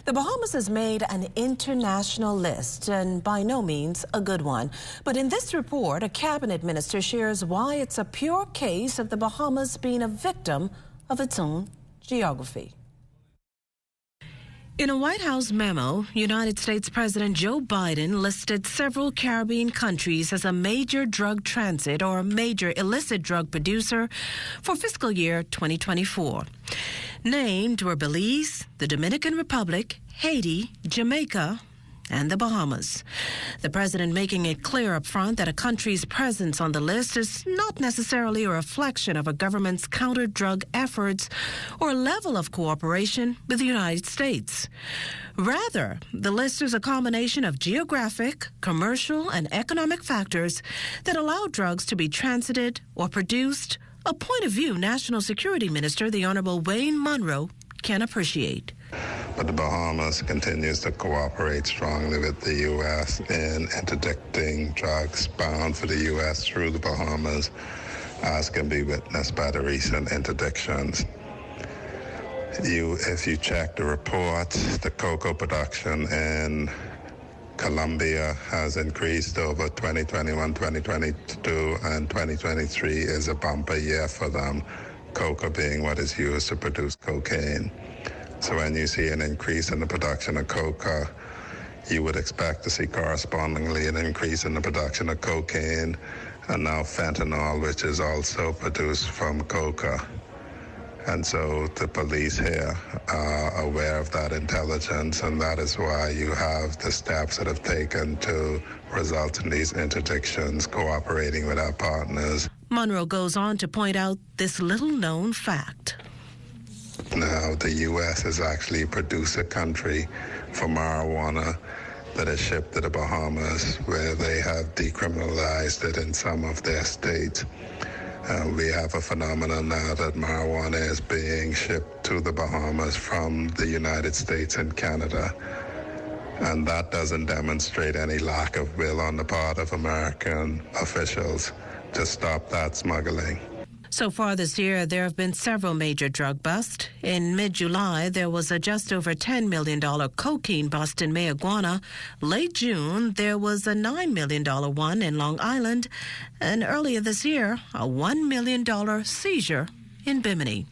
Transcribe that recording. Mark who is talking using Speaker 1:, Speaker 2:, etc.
Speaker 1: The Bahamas has made an international list, and by no means a good one. But in this report, a cabinet minister shares why it's a pure case of the Bahamas being a victim of its own geography. In a White House memo, United States President Joe Biden listed several Caribbean countries as a major drug transit or a major illicit drug producer for fiscal year 2024. Named were Belize, the Dominican Republic, Haiti, Jamaica, and the Bahamas. The president making it clear up front that a country's presence on the list is not necessarily a reflection of a government's counter-drug efforts or level of cooperation with the United States. Rather, the list is a combination of geographic, commercial, and economic factors that allow drugs to be transited or produced, a point of view National Security Minister, the Honorable Wayne Munroe, can appreciate.
Speaker 2: But the Bahamas continues to cooperate strongly with the U.S. in interdicting drugs bound for the U.S. through the Bahamas, as can be witnessed by the recent interdictions. If you check the report, the cocoa production in Colombia has increased over 2021, 2022, and 2023 is a bumper year for them, cocoa being what is used to produce cocaine. So when you see an increase in the production of coca, you would expect to see correspondingly an increase in the production of cocaine and now fentanyl, which is also produced from coca. And so the police here are aware of that intelligence, and that is why you have the steps that have taken to result in these interdictions, cooperating with our partners.
Speaker 1: Munroe goes on to point out this little-known fact.
Speaker 2: Now, the U.S. is actually a producer country for marijuana that is shipped to the Bahamas, where they have decriminalized it in some of their states. We have a phenomenon now that marijuana is being shipped to the Bahamas from the United States and Canada. And that doesn't demonstrate any lack of will on the part of American officials to stop that smuggling.
Speaker 1: So far this year, there have been several major drug busts. In mid-July, there was a just over $10 million cocaine bust in Mayaguana. Late June, there was a $9 million one in Long Island. And earlier this year, a $1 million seizure in Bimini.